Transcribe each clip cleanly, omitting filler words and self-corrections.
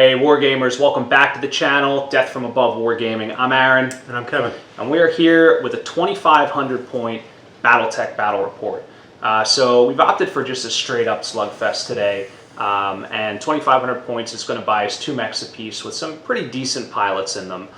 Hey Wargamers, welcome back to the channel, Death from Above Wargaming. I'm Aaron. And I'm Kevin. And we're here with a 2,500 point BattleTech battle report. So we've opted for just a straight up slugfest today. And 2,500 points is going to buy us 2 mechs apiece with some pretty decent pilots in them.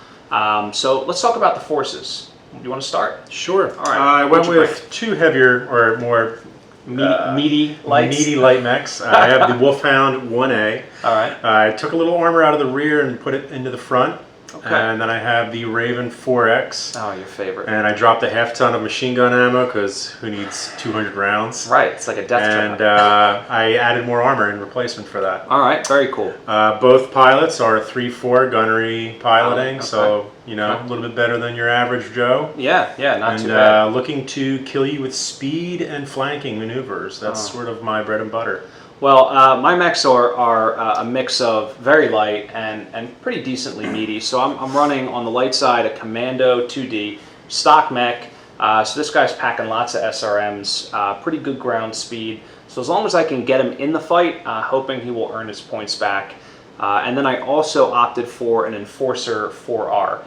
So let's talk about the forces. Do you want to start? Sure. All right. I went with 2 heavier or more meaty light mechs. I have the Wolfhound 1A. All right. I took a little armor out of the rear and put it into the front. Okay. And then I have the Raven 4X. Oh, your favorite. And I dropped a half ton of machine gun ammo because who needs 200 rounds? Right, it's like a death trap. And I added more armor in replacement for that. All right, very cool. Both pilots are 3-4 gunnery piloting, okay. So you know, a little bit better than your average Joe. Yeah, not too bad. And looking to kill you with speed and flanking maneuvers. That's sort of my bread and butter. Well, my mechs are a mix of very light and pretty decently meaty. So I'm running on the light side a Commando 2D stock mech. So this guy's packing lots of SRMs, pretty good ground speed. So as long as I can get him in the fight, hoping he will earn his points back. And then I also opted for an Enforcer 4R.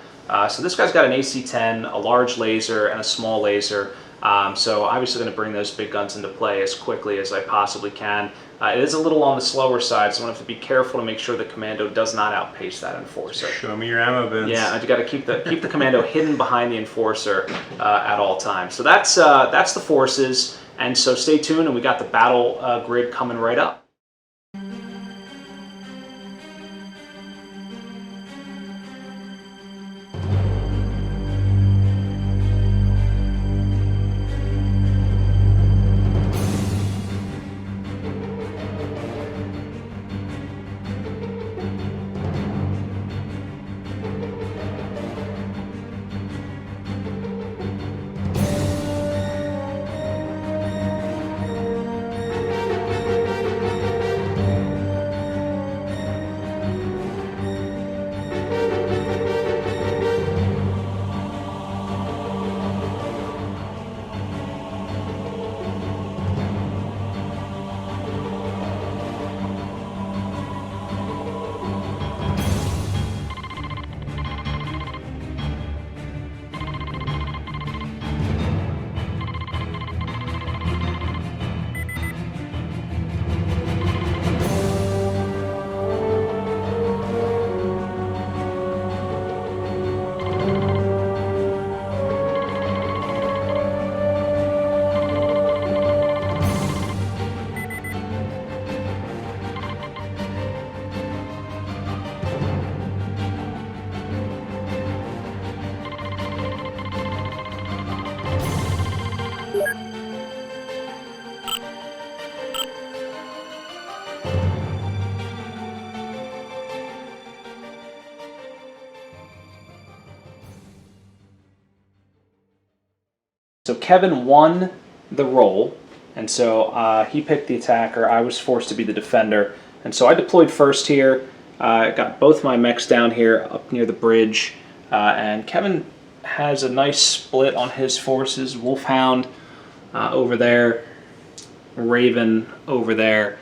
So this guy's got an AC-10, a large laser, and a small laser. So obviously going to bring those big guns into play as quickly as I possibly can. It is a little on the slower side, so I'm going to have to be careful to make sure the Commando does not outpace that Enforcer. Show me your ammo bins. Yeah, you got to keep the Commando hidden behind the Enforcer at all times. So that's the forces, and so stay tuned, and we got the battle grid coming right up. So Kevin won the roll, and so he picked the attacker. I was forced to be the defender, and so I deployed first here. I got both my mechs down here up near the bridge, and Kevin has a nice split on his forces. Wolfhound over there, Raven over there.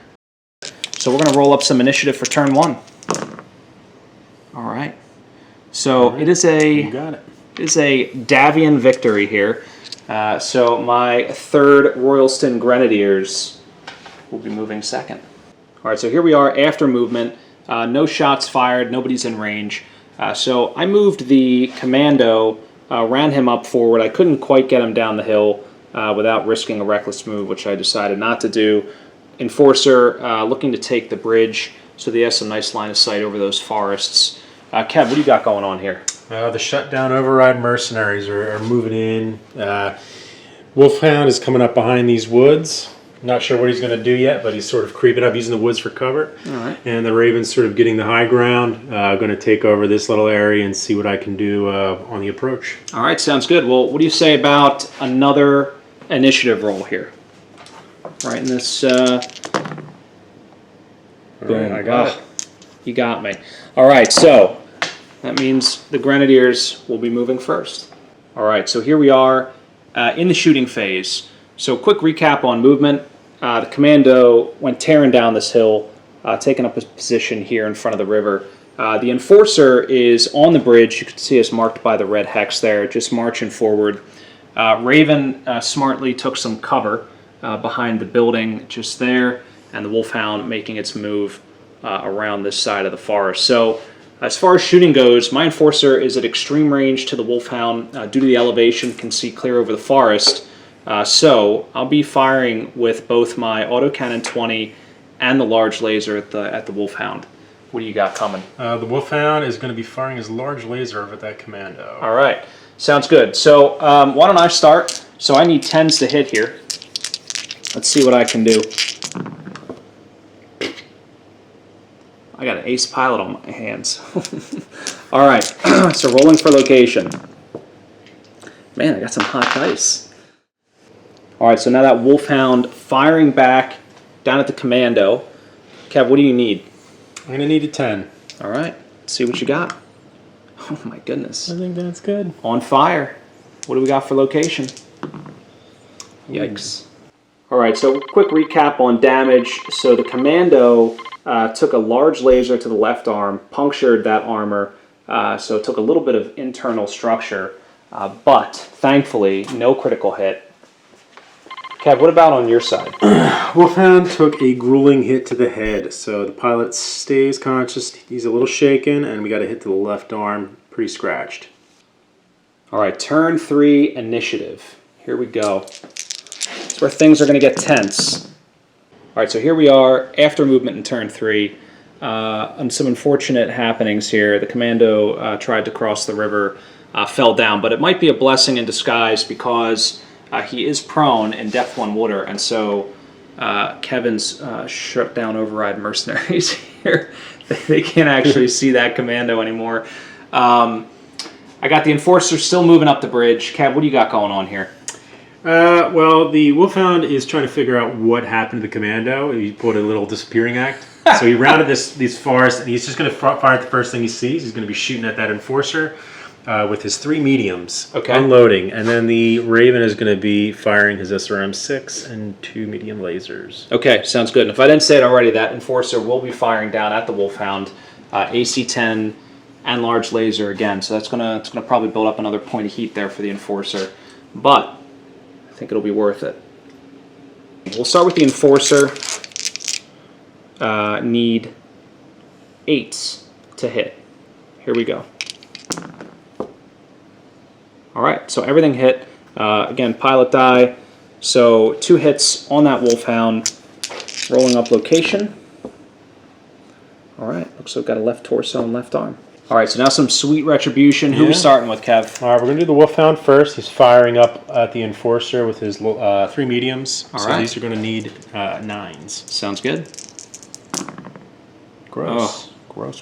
So we're going to roll up some initiative for turn 1. All right. So it is You got it. It is a Davian victory here. So my 3rd Royalston Grenadiers will be moving second. All right, so here we are after movement. No shots fired, nobody's in range. So I moved the Commando, ran him up forward. I couldn't quite get him down the hill without risking a reckless move, which I decided not to do. Enforcer looking to take the bridge, so he has some nice line of sight over those forests. Kev, what do you got going on here? The shutdown override mercenaries are moving in. Wolfhound is coming up behind these woods. Not sure what he's going to do yet, but he's sort of creeping up, using the woods for cover. All right. And the Raven's sort of getting the high ground. Going to take over this little area and see what I can do on the approach. All right, sounds good. Well, what do you say about another initiative roll here? Right in this. Boom. Right, I got it. You got me. All right, so that means the Grenadiers will be moving first. All right, so here we are in the shooting phase. So quick recap on movement. The Commando went tearing down this hill taking up a position here in front of the river. The Enforcer is on the bridge. You can see us marked by the red hex there, just marching forward. Raven smartly took some cover behind the building just there, and the Wolfhound making its move around this side of the forest. So as far as shooting goes, my Enforcer is at extreme range to the Wolfhound. Due to the elevation, can see clear over the forest. So I'll be firing with both my autocannon 20 and the large laser at the Wolfhound. What do you got coming? The Wolfhound is going to be firing his large laser over at that commando. All right, sounds good. So why don't I start? So I need 10s to hit here. Let's see what I can do. I got an ace pilot on my hands. All right, so rolling for location. Man, I got some hot dice. All right, so now that Wolfhound firing back down at the commando. Kev, what do you need? I'm going to need a 10. All right, let's see what you got. Oh my goodness. I think that's good. On fire. What do we got for location? Yikes. All right, so quick recap on damage. So the commando took a large laser to the left arm, punctured that armor, so it took a little bit of internal structure, but thankfully no critical hit. Kev, what about on your side? Wolfhound took a grueling hit to the head, so the pilot stays conscious. He's a little shaken, and we got a hit to the left arm, pretty scratched. All right, turn 3 initiative. Here we go. It's where things are going to get tense. All right, so here we are after movement in turn 3. On some unfortunate happenings here, the commando tried to cross the river, fell down, but it might be a blessing in disguise because he is prone in depth 1 water, and so Kevin's shut down override mercenaries here. They can't actually see that commando anymore. I got the Enforcer still moving up the bridge. Kev, what do you got going on here? Well, the Wolfhound is trying to figure out what happened to the commando. He pulled a little disappearing act. So he rounded these forests, and he's just going to fire at the first thing he sees. He's going to be shooting at that Enforcer with his 3 mediums, unloading. And then the Raven is going to be firing his SRM-6 and 2 medium lasers. Okay, sounds good. And if I didn't say it already, that Enforcer will be firing down at the Wolfhound, AC-10 and large laser again. So that's gonna probably build up another point of heat there for the Enforcer. But I think it'll be worth it. We'll start with the Enforcer. Need 8s to hit. Here we go. All right, so everything hit. Again, pilot die. So 2 hits on that Wolfhound. Rolling up location. All right, looks like we've got a left torso and left arm. All right, so now some sweet retribution. Who are we starting with, Kev? All right, we're going to do the Wolfhound first. He's firing up at the Enforcer with his 3 mediums. All so right. These are going to need 9s. Sounds good. Gross. Oh. Gross.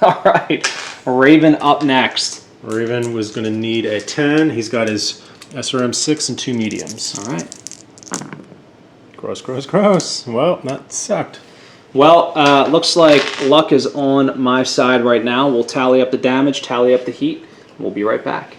All right, Raven up next. Raven was going to need a 10. He's got his SRM-6 and 2 mediums. All right. Gross. Well, that sucked. Well, looks like luck is on my side right now. We'll tally up the damage, tally up the heat, and we'll be right back.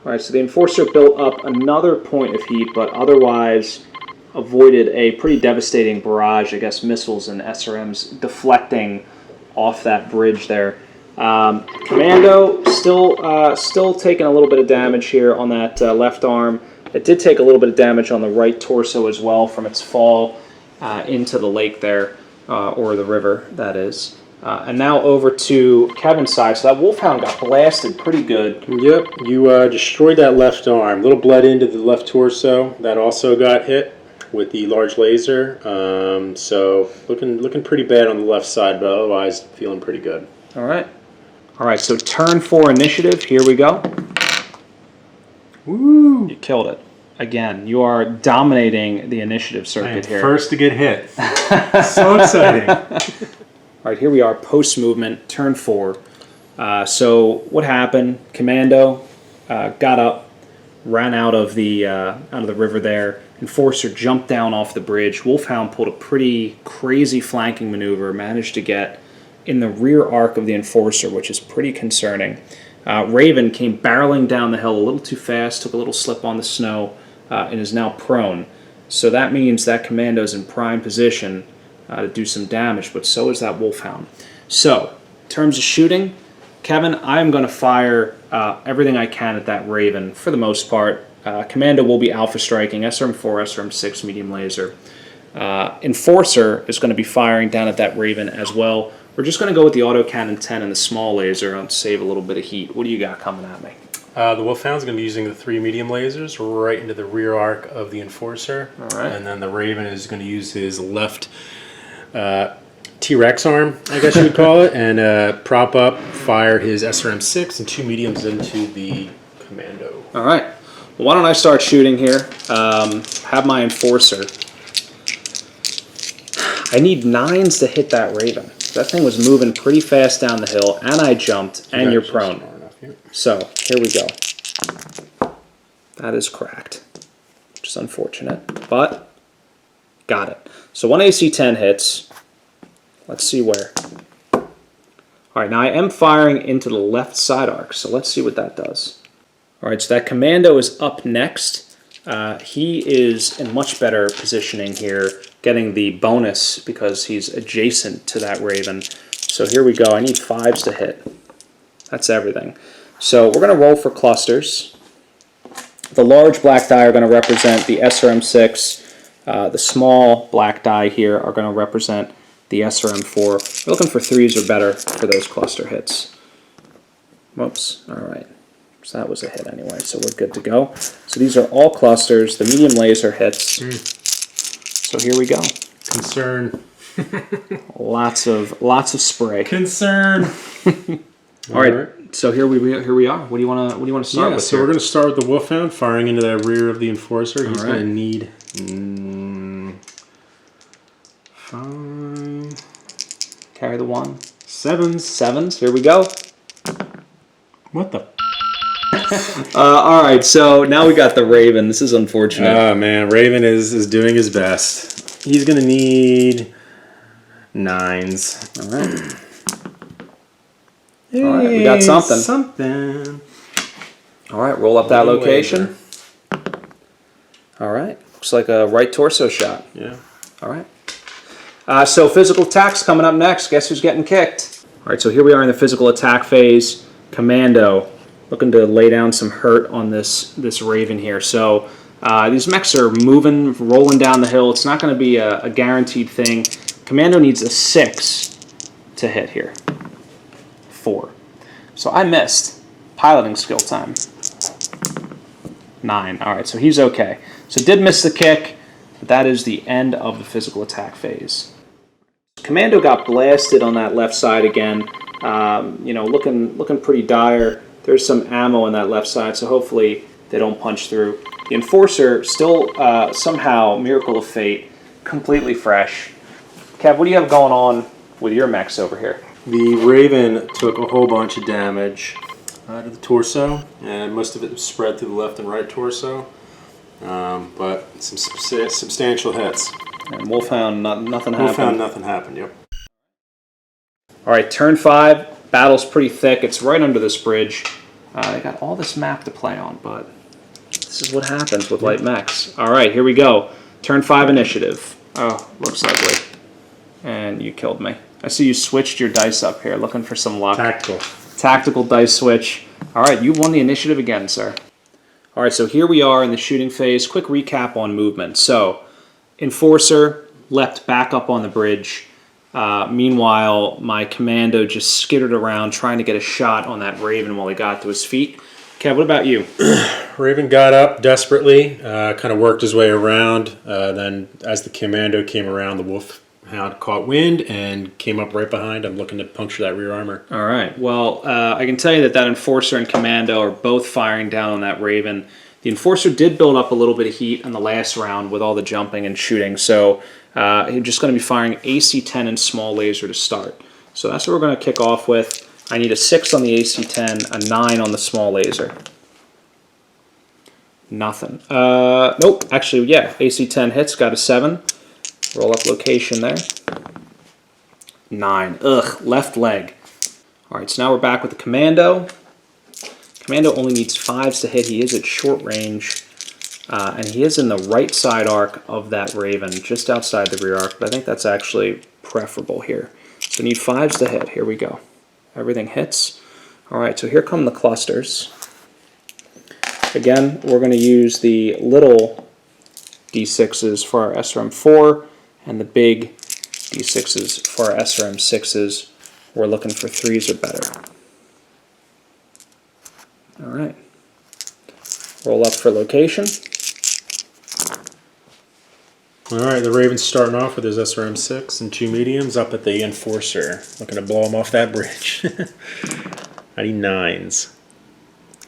All right, so the Enforcer built up another point of heat, but otherwise avoided a pretty devastating barrage, I guess, missiles and SRMs deflecting off that bridge there. Commando still taking a little bit of damage here on that left arm. It did take a little bit of damage on the right torso as well from its fall into the lake there, or the river, that is. And now over to Kevin's side. So that Wolfhound got blasted pretty good. Yep, you destroyed that left arm. Little bled into the left torso. That also got hit with the large laser. So looking pretty bad on the left side, but otherwise feeling pretty good. All right, so turn 4 initiative. Here we go. Woo! You killed it. Again, you are dominating the initiative circuit here. First to get hit. So exciting. All right, here we are, post-movement, turn 4. So what happened? Commando got up, ran out of the river there. Enforcer jumped down off the bridge. Wolfhound pulled a pretty crazy flanking maneuver, managed to get in the rear arc of the Enforcer, which is pretty concerning. Raven came barreling down the hill a little too fast, took a little slip on the snow, and is now prone. So that means that Commando's in prime position to do some damage, but so is that Wolfhound. So, in terms of shooting, Kevin, I'm going to fire everything I can at that Raven for the most part. Commando will be alpha striking, SRM4, SRM6, medium laser. Enforcer is going to be firing down at that Raven as well. We're just going to go with the autocannon 10 and the small laser to save a little bit of heat. What do you got coming at me? The Wolfhound's going to be using the 3 medium lasers right into the rear arc of the Enforcer. All right. And then the Raven is going to use his left T-Rex arm, I guess you would call it, and prop up, fire his SRM6 and 2 mediums into the Commando. All right. Well, why don't I start shooting here? Have my Enforcer. I need 9s to hit that Raven. That thing was moving pretty fast down the hill, and I jumped, and you're prone. So, here we go. That is cracked, which is unfortunate, but got it. So 1 AC-10 hits. Let's see where. All right, now I am firing into the left side arc, so let's see what that does. All right, so that Commando is up next. He is in much better positioning here, getting the bonus because he's adjacent to that Raven. So here we go. I need 5s to hit. That's everything. So we're going to roll for clusters. The large black die are going to represent the SRM6. The small black die here are going to represent the SRM4. We're looking for 3s or better for those cluster hits. Whoops. All right. So that was a hit anyway, so we're good to go. So these are all clusters. The medium laser hits. So here we go. Concern. Lots of spray. Concern. All right. So here we are. What do you want to start with? So here? we're going to start with the Wolfhound firing into the rear of the Enforcer. He's right. going to need 5. Carry the 1. 7s. 7s. Here we go. What the? All right. So now we got the Raven. This is unfortunate. Oh man, Raven is doing his best. He's going to need 9s. All right. All right, we got something. Something. All right, roll up that location. All right, looks like a right torso shot. Yeah. All right. So physical attack's coming up next. Guess who's getting kicked? All right, so here we are in the physical attack phase. Commando, looking to lay down some hurt on this Raven here. So these mechs are moving, rolling down the hill. It's not going to be a guaranteed thing. Commando needs a 6 to hit here. 4. So I missed. Piloting skill time. 9. All right, so he's okay. So did miss the kick, but that is the end of the physical attack phase. Commando got blasted on that left side again. Looking pretty dire. There's some ammo on that left side, so hopefully they don't punch through. The Enforcer still somehow, miracle of fate, completely fresh. Kev, what do you have going on with your mechs over here? The Raven took a whole bunch of damage to the torso, and most of it was spread through the left and right torso, but some substantial hits. And Wolfhound, nothing happened. Wolfhound, nothing happened, yep. All right, turn 5. Battle's pretty thick. It's right under this bridge. They got all this map to play on, but this is what happens with light mechs. All right, here we go. Turn 5 initiative. Oh, looks ugly. And you killed me. I see you switched your dice up here, looking for some luck. Tactical dice switch. All right, you won the initiative again, sir. All right, so here we are in the shooting phase. Quick recap on movement. So, Enforcer leapt back up on the bridge. Meanwhile, my Commando just skittered around trying to get a shot on that Raven while he got to his feet. Kev, what about you? Raven got up desperately, kind of worked his way around. Then as the Commando came around, the Wolfhound caught wind and came up right behind him, looking to puncture that rear armor. All right. Well, I can tell you that Enforcer and Commando are both firing down on that Raven. The Enforcer did build up a little bit of heat in the last round with all the jumping and shooting, so he's just going to be firing AC-10 and small laser to start. So that's what we're going to kick off with. I need a 6 on the AC-10, a 9 on the small laser. Nothing. Nope. Actually, yeah. AC-10 hits. Got a 7. Roll up location there. 9. Ugh. Left leg. All right. So now we're back with the Commando. Commando only needs 5s to hit. He is at short range. And he is in the right side arc of that Raven, just outside the rear arc, but I think that's actually preferable here. So need 5s to hit. Here we go. Everything hits. All right, so here come the clusters. Again, we're going to use the little D6s for our SRM4 and the big D6s for our SRM6s. We're looking for 3s or better. All right. Roll up for location. All right, the Raven's starting off with his SRM6 and 2 mediums up at the Enforcer. Looking to blow him off that bridge. I need 9s.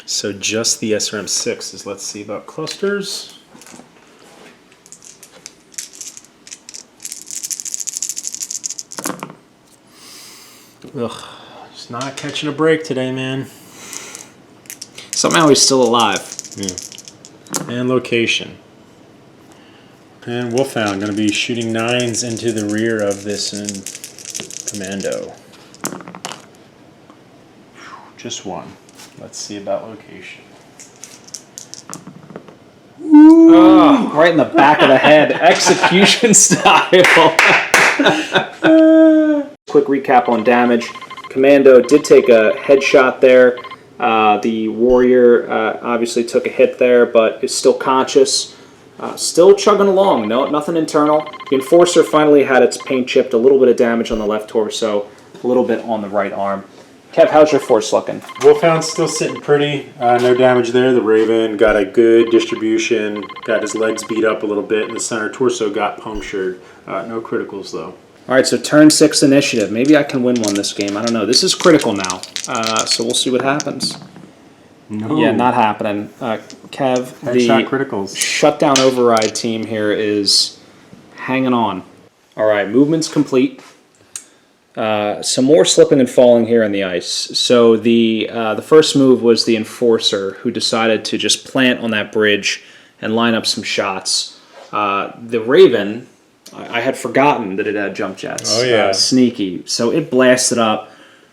So just the SRM6s. Let's see about clusters. Ugh, just not catching a break today, man. Somehow he's still alive. Yeah. And location. And Wolfhound going to be shooting 9s into the rear of this commando. Just 1. Let's see about location. Oh, right in the back of the head. Execution style. Quick recap on damage. Commando did take a headshot there. The warrior obviously took a hit there, but is still conscious. Still chugging along. No, nothing internal. The Enforcer finally had its paint chipped. A little bit of damage on the left torso. A little bit on the right arm. Kev, how's your force looking? Wolfhound's still sitting pretty. No damage there. The Raven got a good distribution. Got his legs beat up a little bit, and the center torso got punctured. No criticals, though. All right, so turn 6 initiative. Maybe I can win one this game. I don't know. This is critical now, so we'll see what happens. No. Yeah, not happening. Kev, Headshot criticals. Shutdown override team here is hanging on. All right, movement's complete. Some more slipping and falling here on the ice. So the first move was the Enforcer, who decided to just plant on that bridge and line up some shots. The Raven, I had forgotten that it had jump jets. Oh, yeah. Sneaky. So it blasted up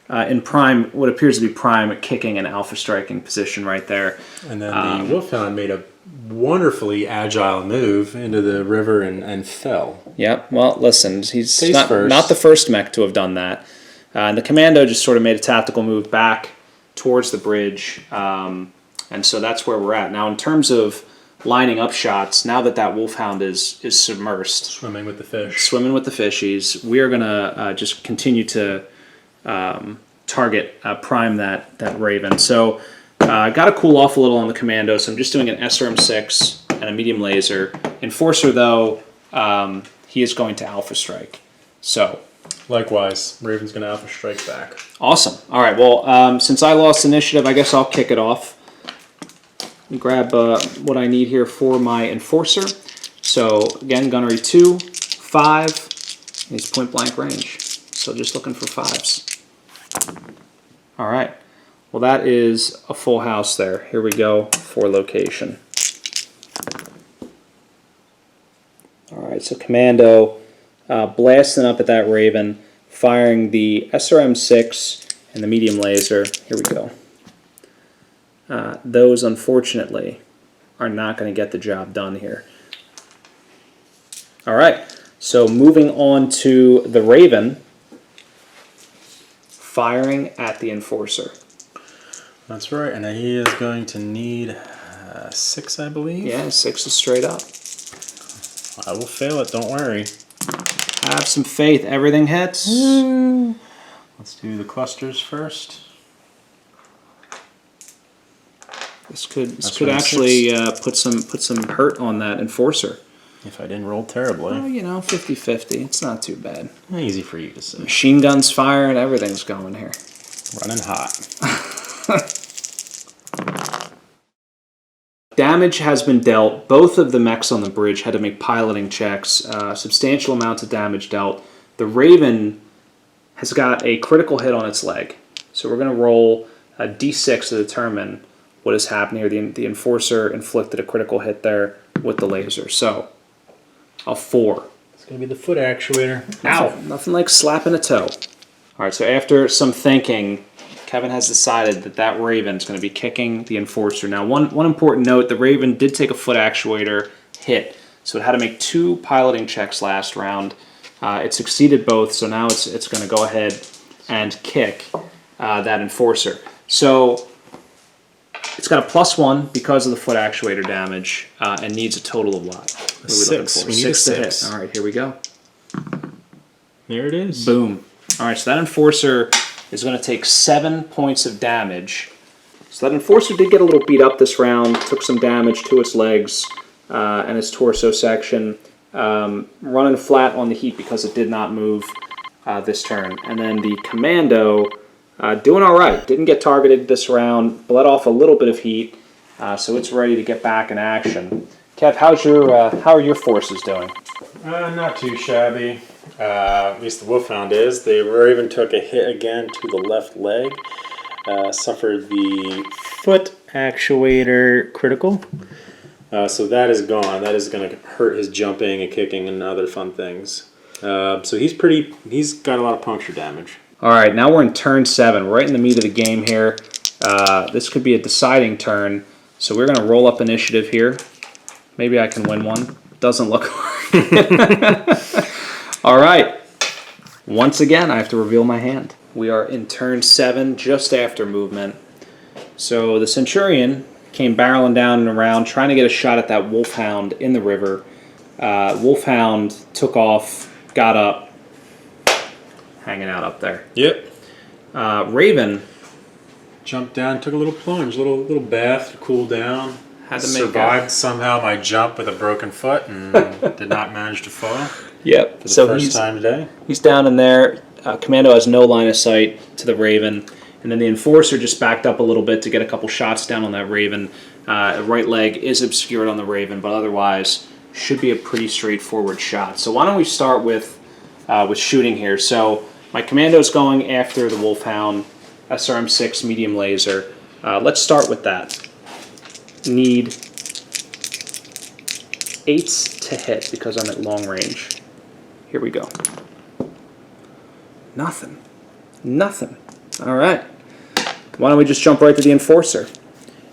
in prime, what appears to be prime kicking and alpha striking position right there. And then the Wolfhound made a wonderfully agile move into the river and fell. Yep. Well, listen, he's Face first. not the first mech to have done that. And the Commando just sort of made a tactical move back towards the bridge. And so that's where we're at. Now, in terms of lining up shots, now that that Wolfhound is submersed. Swimming with the fish. Swimming with the fishies. We are going to just continue to target, prime that Raven. So I got to cool off a little on the Commando, so I'm just doing an SRM6 and a medium laser. Enforcer, though, he is going to alpha strike. So Likewise, Raven's going to alpha strike back. awesome. All right, well, since I lost initiative, I guess I'll kick it off. Grab what I need here for my Enforcer. So again, gunnery 2, 5, and he's point blank range. So just looking for 5s. All right. Well, that is a full house there. Here we go for location. All right, so Commando blasting up at that Raven, firing the SRM6 and the medium laser. Here we go. Those, unfortunately, are not going to get the job done here. All right, so moving on to the Raven, firing at the Enforcer. That's right, and he is going to need 6, I believe. Yeah, 6 is straight up. I will fail it, don't worry. Have some faith, everything hits. Let's do the clusters first. This could actually put some hurt on that Enforcer. If I didn't roll terribly. Oh, you know, 50-50. It's not too bad. Easy for you to say. Machine guns firing, everything's going here. Running hot. Damage has been dealt. Both of the mechs on the bridge had to make piloting checks. Substantial amounts of damage dealt. The Raven has got a critical hit on its leg. So we're going to roll a d6 to determine what is happening here. The Enforcer inflicted a critical hit there with the laser. So, a 4. It's going to be the foot actuator. Ow! Nothing like slapping a toe. Alright, so after some thinking, Kevin has decided that that Raven is going to be kicking the Enforcer. Now, one important note, the Raven did take a foot actuator hit, so it had to make 2 piloting checks last round. It succeeded both, so now it's going to go ahead and kick that Enforcer. So it's got a +1 because of the foot actuator damage, and needs a total of what? What are we looking for? We need a 6 to hit. 6. All right, here we go. There it is. Boom. All right, so that Enforcer is going to take 7 points of damage. So that Enforcer did get a little beat up this round, took some damage to its legs and its torso section, running flat on the heat because it did not move this turn. And then the Commando doing all right. Didn't get targeted this round, bled off a little bit of heat, so it's ready to get back in action. Kev, how are your forces doing? Not too shabby. At least the Wolfhound is. The Raven took a hit again to the left leg. Suffered the foot actuator critical. So that is gone. That is going to hurt his jumping and kicking and other fun things. So he's got a lot of puncture damage. All right, now we're in turn 7, right in the meat of the game here. This could be a deciding turn, so we're going to roll up initiative here. Maybe I can win one. Doesn't look like it. All right. Once again, I have to reveal my hand. We are in turn 7, just after movement. So the Centurion came barreling down and around, trying to get a shot at that Wolfhound in the river. Wolfhound took off, got up, hanging out up there. Yep. Raven Jumped down, took a little plunge, little bath to cool down. had to make Survived somehow my jump with a broken foot and did not manage to fall Yep. for the first time today. He's down in there. Commando has no line of sight to the Raven. And then the Enforcer just backed up a little bit to get a couple shots down on that Raven. Right leg is obscured on the Raven, but otherwise should be a pretty straightforward shot. So why don't we start with shooting here. So my Commando's going after the Wolfhound SRM-6 medium laser. Let's start with that. Need 8s to hit because I'm at long range. Here we go. Nothing. All right. Why don't we just jump right to the Enforcer?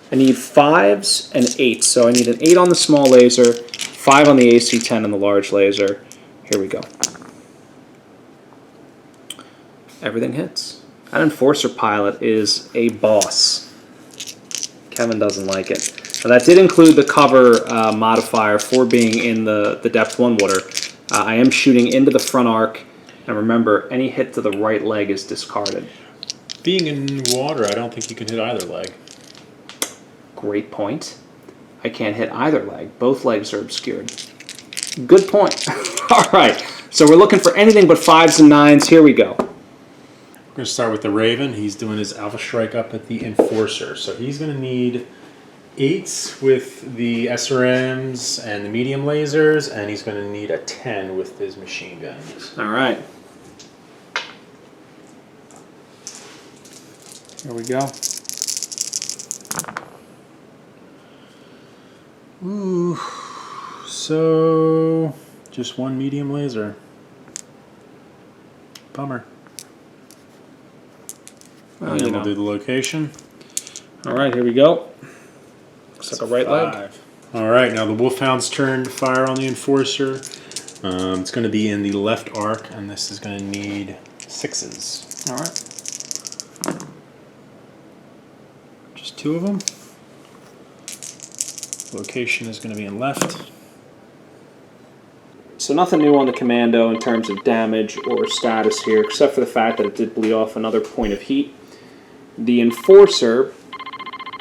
I need 5s and 8s. So I need an 8 on the small laser, 5 on the AC-10 and the large laser. Here we go. Everything hits. That Enforcer pilot is a boss. Kevin doesn't like it. Now that did include the cover modifier for being in the depth 1 water. I am shooting into the front arc. And remember, any hit to the right leg is discarded. Being in water, I don't think you can hit either leg. Great point. I can't hit either leg. Both legs are obscured. Good point. All right. So we're looking for anything but 5s and 9s. Here we go. We're going to start with the Raven. He's doing his alpha strike up at the Enforcer. So he's going to need 8s with the SRMs and the medium lasers, and he's going to need a 10 with his machine guns. All right. Here we go. Ooh. So just one medium laser. Bummer. Well, And then we'll do the location. All right, here we go. Looks like a right leg. All right, now the Wolfhound's turn to fire on the Enforcer. It's going to be in the left arc, and this is going to need 6s. All right. Just 2 of them. Location is going to be in left. So nothing new on the Commando in terms of damage or status here, except for the fact that it did bleed off another point of heat. The Enforcer,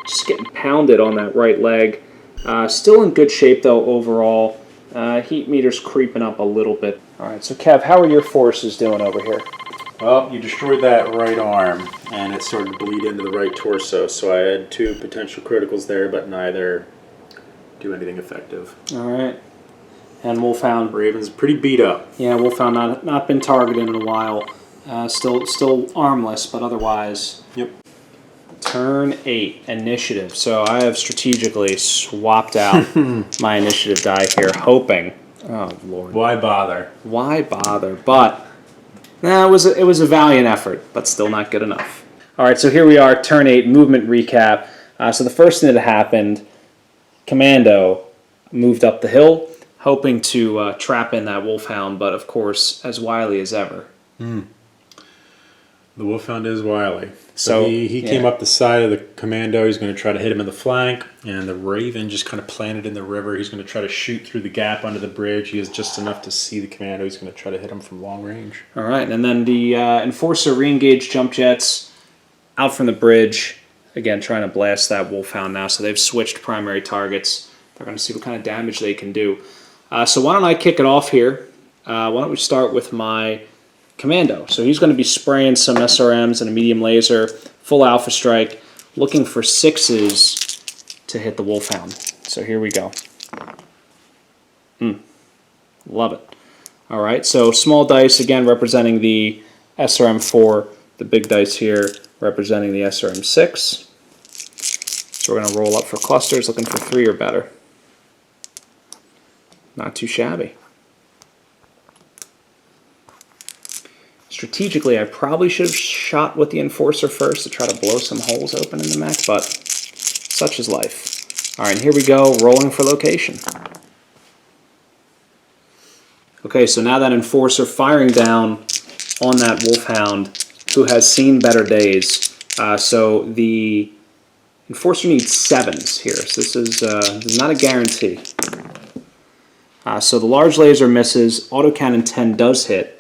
just getting pounded on that right leg. Still in good shape, though, overall. Heat meter's creeping up a little bit. All right, so Kev, how are your forces doing over here? Well, you destroyed that right arm, and it started to bleed into the right torso, so I had 2 potential criticals there, but neither do anything effective. All right. And Wolfhound. Raven's pretty beat up. Yeah, Wolfhound not been targeted in a while. Still armless, but otherwise. Yep. Turn 8, initiative. So I have strategically swapped out my initiative die here, hoping. Oh Lord. Why bother? Why bother? But it was a valiant effort, but still not good enough. All right, so here we are, turn 8, movement recap. So the first thing that happened, Commando moved up the hill, hoping to trap in that Wolfhound, but of course, as wily as ever. The Wolfhound is wily. So he came up the side of the Commando. He's going to try to hit him in the flank, and the Raven just kind of planted in the river. He's going to try to shoot through the gap under the bridge. He has just enough to see the Commando. He's going to try to hit him from long range. All right, and then the Enforcer re-engaged jump jets out from the bridge, again trying to blast that Wolfhound now. So they've switched primary targets. They're going to see what kind of damage they can do. So why don't I kick it off here? Why don't we start with my Commando. So he's going to be spraying some SRMs and a medium laser, full alpha strike, looking for 6s to hit the Wolfhound. So here we go. Love it. All right, so small dice, again, representing the SRM4, the big dice here representing the SRM6. So we're going to roll up for clusters, looking for 3 or better. Not too shabby. Strategically, I probably should have shot with the Enforcer first to try to blow some holes open in the mech, but such is life. All right, here we go, rolling for location. Okay, so now that Enforcer firing down on that Wolfhound, who has seen better days. So the Enforcer needs 7s here, so this is not a guarantee. So the large laser misses, autocannon 10 does hit.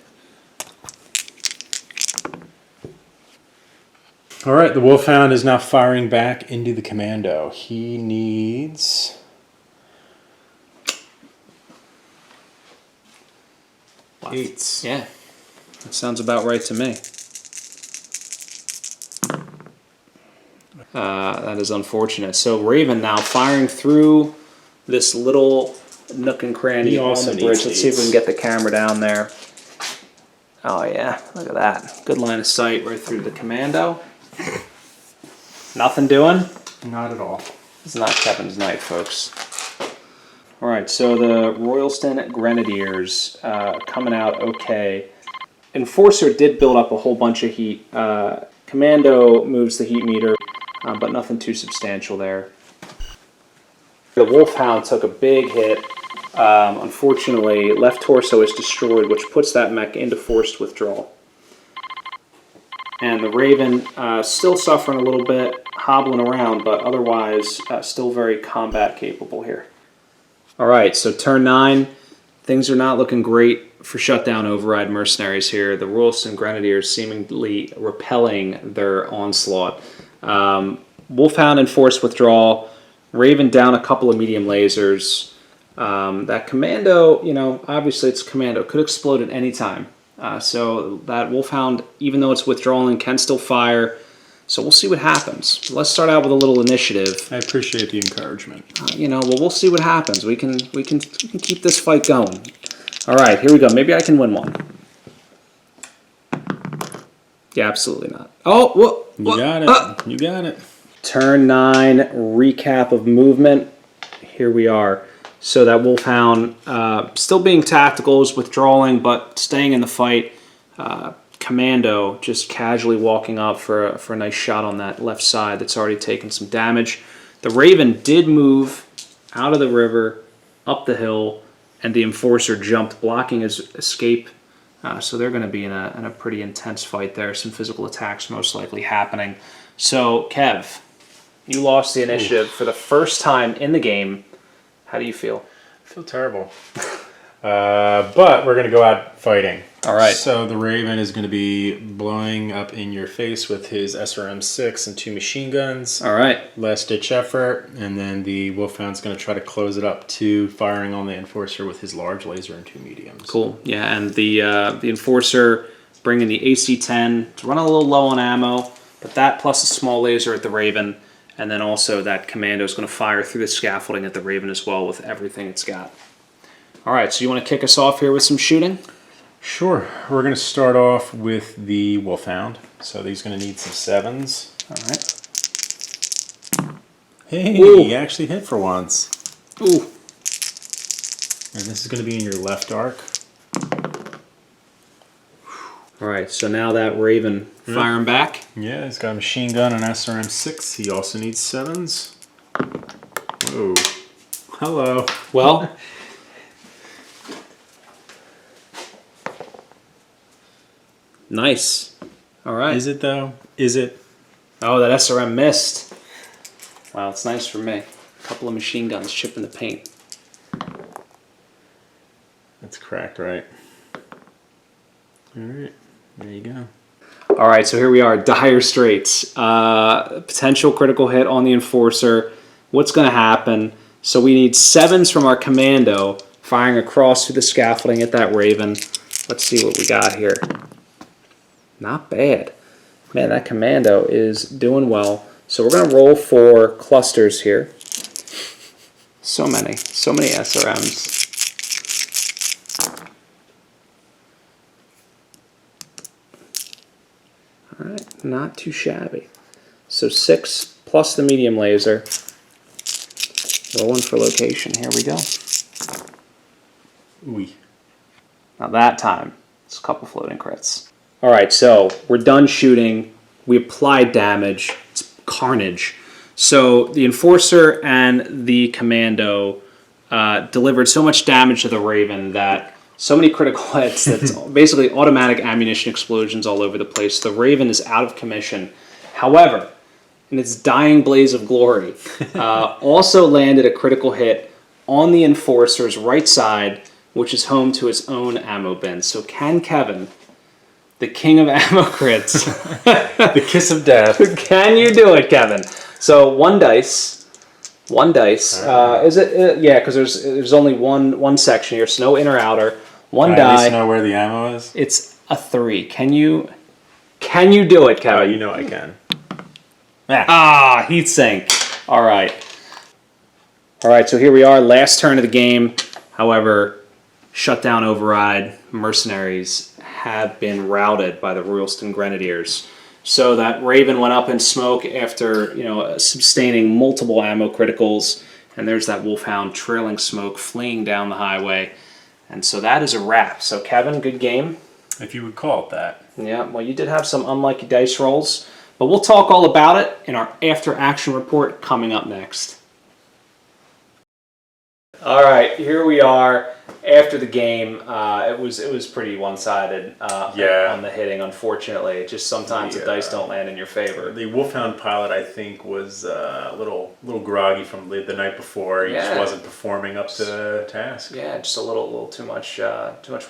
All right, the Wolfhound is now firing back into the Commando. He needs 8s. Yeah, that sounds about right to me. That is unfortunate. So Raven now firing through this little nook and cranny on the bridge. Let's see if we can get the camera down there. Oh yeah, look at that. Good line of sight right through the Commando. Nothing doing? Not at all. It's not Kevin's night, folks. All right, so the Royalston Grenadiers coming out okay. Enforcer did build up a whole bunch of heat. Commando moves the heat meter, but nothing too substantial there. The Wolfhound took a big hit. Unfortunately, left torso is destroyed, which puts that mech into forced withdrawal. And the Raven still suffering a little bit, hobbling around, but otherwise still very combat capable here. All right, so turn 9. Things are not looking great for shutdown override mercenaries here. The Royalston Grenadiers seemingly repelling their onslaught. Wolfhound in forced withdrawal. Raven down a couple of medium lasers. That Commando, you know, obviously it's Commando. Could explode at any time. So that Wolfhound, even though it's withdrawing, can still fire. So we'll see what happens. Let's start out with a little initiative. I appreciate the encouragement. You know, well, we'll see what happens. We can keep this fight going. All right, here we go. Maybe I can win one. Yeah, absolutely not. Oh, whoa, You got it. You got it. Turn 9 recap of movement. Here we are. So that Wolfhound still being tactical, is withdrawing, but staying in the fight. Commando just casually walking up for a nice shot on that left side that's already taken some damage. The Raven did move out of the river, up the hill, and the Enforcer jumped, blocking his escape. So they're going to be in a pretty intense fight there. Some physical attacks most likely happening. So, Kev, you lost the initiative for the first time in the game. How do you feel? I feel terrible. But we're going to go out fighting. All right. So the Raven is going to be blowing up in your face with his SRM-6 and 2 machine guns. All right. Last-ditch effort. And then the Wolfhound's going to try to close it up to firing on the Enforcer with his large laser and 2 mediums. Cool. Yeah, and the Enforcer bringing the AC-10. It's running a little low on ammo, but that plus a small laser at the Raven. And then also that Commando is going to fire through the scaffolding at the Raven as well with everything it's got. All right, so you want to kick us off here with some shooting? Sure. We're going to start off with the Wolfhound. So he's going to need some 7s. All right. Hey, Ooh. he actually hit for once. Ooh. And this is going to be in your left arc. All right, so now that Raven firing back. Yeah, he's got a machine gun and SRM-6. He also needs 7s. Whoa. Hello. Well, nice. All right. Is it though? Is it? Oh, that SRM missed. Wow, it's nice for me. A couple of machine guns chipping the paint. That's cracked, right? All right. There you go. All right, so here we are, dire straits. Potential critical hit on the Enforcer. What's going to happen? So we need 7s from our Commando firing across through the scaffolding at that Raven. Let's see what we got here. Not bad. Man, that Commando is doing well. So we're going to roll 4 clusters here. So many SRMs. All right, not too shabby. So 6 plus the medium laser. Rolling for location. Here we go. Oui. Now that time, it's a couple floating crits. All right, so we're done shooting. We applied damage. It's carnage. So the Enforcer and the Commando delivered so much damage to the Raven that so many critical hits that's basically automatic ammunition explosions all over the place. The Raven is out of commission. However, in its dying blaze of glory, also landed a critical hit on the Enforcer's right side, which is home to its own ammo bin. So can Kevin, the king of ammo crits, The kiss of death. can you do it, Kevin? So one dice. Is it? Yeah, because there's only one section here, so no inner outer. One I at least die. know where the ammo is. It's a 3. Can you do it, Oh, Kevin? you know I can. Heat sink. All right. So here we are, last turn of the game. However, shutdown override, mercenaries have been routed by the Royalston Grenadiers. So that Raven went up in smoke after, sustaining multiple ammo criticals, and there's that Wolfhound trailing smoke, fleeing down the highway. And so that is a wrap. So Kevin, good game. If you would call it that. Yeah, well, you did have some unlucky dice rolls, but we'll talk all about it in our after-action report coming up next. All right, here we are after the game. It was pretty one-sided on the hitting, unfortunately. Just sometimes the dice don't land in your favor. The Wolfhound pilot, I think, was a little groggy from the night before. He just wasn't performing up to the task. Yeah, just a little too much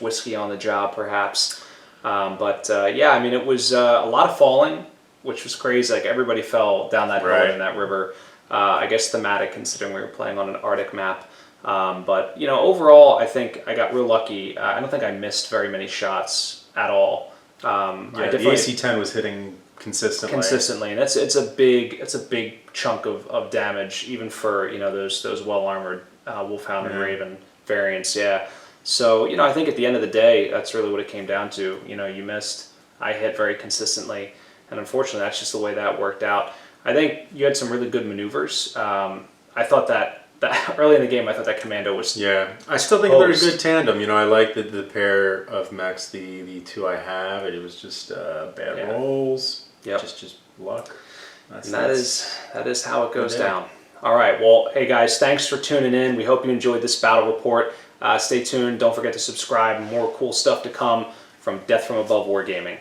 whiskey on the job, perhaps. It was a lot of falling, which was crazy. Like, everybody fell down that hill in that river. I guess thematic, considering we were playing on an Arctic map. Overall, I think I got real lucky. I don't think I missed very many shots at all. The AC-10 was hitting consistently. And it's a big chunk of damage, even for those well-armored Wolfhound and Raven variants. Yeah. So I think at the end of the day, that's really what it came down to. You missed, I hit very consistently, and unfortunately, that's just the way that worked out. I think you had some really good maneuvers. I thought that early in the game, I thought that Commando was. Yeah, I still think they're a good tandem. I like the pair of mechs, the 2 I have. It was just bad rolls. Yep. Just luck. That is how it goes down. All right. Well, hey guys, thanks for tuning in. We hope you enjoyed this battle report. Stay tuned. Don't forget to subscribe. More cool stuff to come from Death from Above Wargaming.